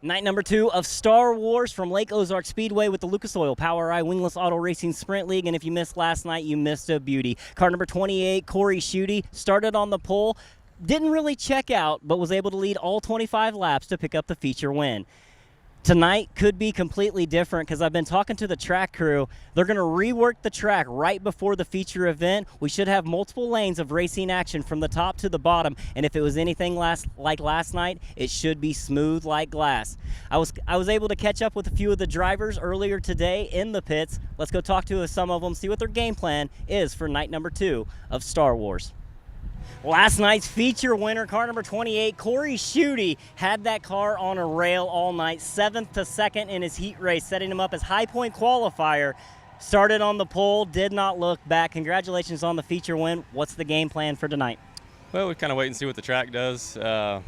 Night number 2 of Star Wars from Lake Ozark Speedway with the Lucas Oil POWRi Wingless Auto Racing Sprint League. And if you missed last night, you missed a beauty. Car number 28, Corey Schutte, started on the pole, didn't really check out, but was able to lead all 25 laps to pick up the feature win. Tonight could be completely different because I've been talking to the track crew. They're going to rework the track right before the feature event. We should have multiple lanes of racing action from the top to the bottom, and if it was anything like last night, it should be smooth like glass. I was able to catch up with a few of the drivers earlier today in the pits. Let's go talk to some of them, see what their game plan is for night number 2 of Star Wars. Last night's feature winner, car number 28, Corey Schutte, had that car on a rail all night, 7th to 2nd in his heat race, setting him up as high point qualifier. Started on the pole, did not look back. Congratulations on the feature win. What's the game plan for tonight? Well, we kind of wait and see what the track does. I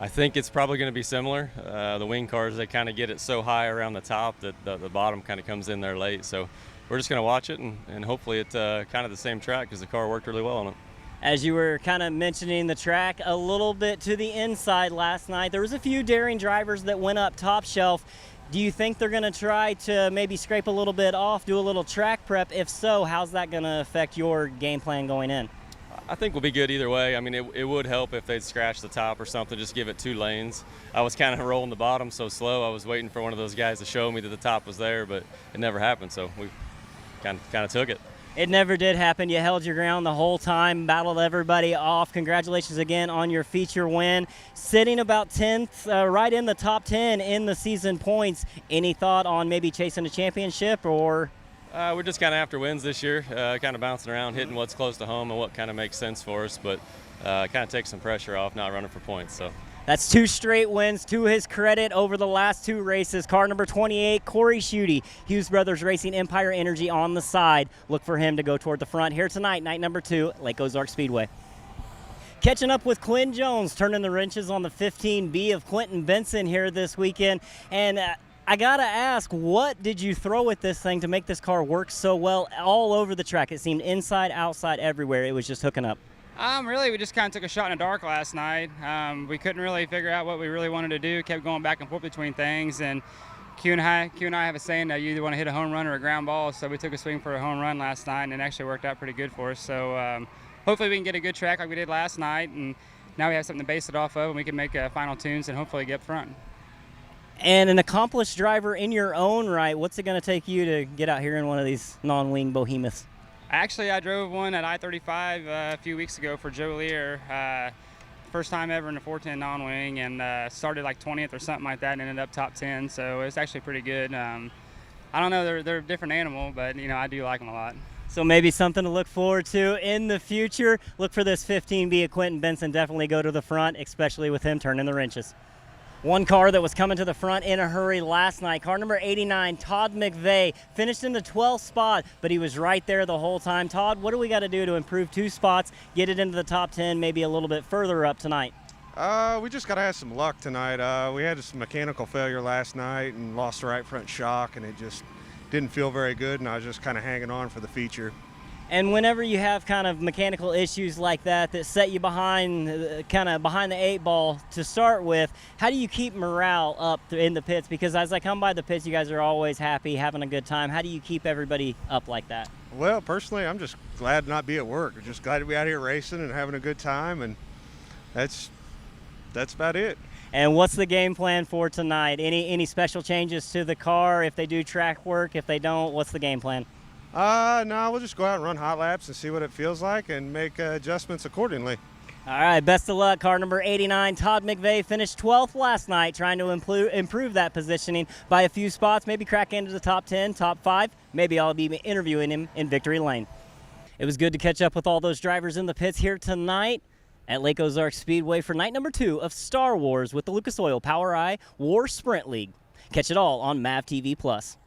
think it's probably going to be similar. The wing cars, they kind of get it so high around the top that the bottom kind of comes in there late. So we're just going to watch it, and hopefully it's kind of the same track because the car worked really well on it. As you were kind of mentioning the track a little bit to the inside last night, there was a few daring drivers that went up top shelf. Do you think they're going to try to maybe scrape a little bit off, do a little track prep? If so, how's that going to affect your game plan going in? I think we'll be good either way. I mean, it would help if they'd scratch the top or something, just give it 2 lanes. I was kind of rolling the bottom so slow, I was waiting for one of those guys to show me that the top was there, but it never happened, so we kind of took it. It never did happen. You held your ground the whole time, battled everybody off. Congratulations again on your feature win. Sitting about 10th, right in the top 10 in the season points. Any thought on maybe chasing a championship or? We're just kind of after wins this year, kind of bouncing around, hitting what's close to home and what kind of makes sense for us, but kind of takes some pressure off not running for points. So. That's 2 straight wins to his credit over the last 2 races. Car number 28, Corey Schutte, Hughes Brothers Racing, Empire Energy on the side. Look for him to go toward the front here tonight, night number 2, Lake Ozark Speedway. Catching up with Quinn Jones, turning the wrenches on the 15B of Quintin Benson here this weekend. And I gotta ask, what did you throw at this thing to make this car work so well all over the track? It seemed inside, outside, everywhere. It was just hooking up. Really, we just kind of took a shot in the dark last night. We couldn't really figure out what we really wanted to do, kept going back and forth between things, and Q and I have a saying that you either want to hit a home run or a ground ball, so we took a swing for a home run last night, and it actually worked out pretty good for us. So hopefully we can get a good track like we did last night, and now we have something to base it off of, and we can make final tunes and hopefully get up front. And an accomplished driver in your own right, what's it going to take you to get out here in one of these non-wing behemoths? Actually, I drove one at I-35 a few weeks ago for Joe Lear. First time ever in the 410 non-wing, and started like 20th or something like that and ended up top 10, so it's actually pretty good. I don't know, they're a different animal, but you know, I do like them a lot. So maybe something to look forward to in the future. Look for this 15B of Quintin Benson, definitely go to the front, especially with him turning the wrenches. One car that was coming to the front in a hurry last night, car number 89, Todd McVey, finished in the 12th spot, but he was right there the whole time. Todd, what do we got to do to improve 2 spots, get it into the top 10, maybe a little bit further up tonight? We just got to have some luck tonight. We had some mechanical failure last night and lost the right front shock, and it just didn't feel very good, and I was just kind of hanging on for the feature. And whenever you have kind of mechanical issues like that set you behind, kind of behind the 8 ball to start with, how do you keep morale up in the pits? Because as I come by the pits, you guys are always happy, having a good time. How do you keep everybody up like that? Well, personally, I'm just glad to not be at work. I'm just glad to be out here racing and having a good time, and that's about it. And what's the game plan for tonight? Any special changes to the car if they do track work? If they don't, what's the game plan? No, we'll just go out and run hot laps and see what it feels like and make adjustments accordingly. All right, best of luck. Car number 89, Todd McVey, finished 12th last night, trying to improve that positioning by a few spots, maybe crack into the top 10, top 5. Maybe I'll be interviewing him in Victory Lane. It was good to catch up with all those drivers in the pits here tonight at Lake Ozark Speedway for night number 2 of Star Wars with the Lucas Oil POWRi War Sprint League. Catch it all on MAV TV+.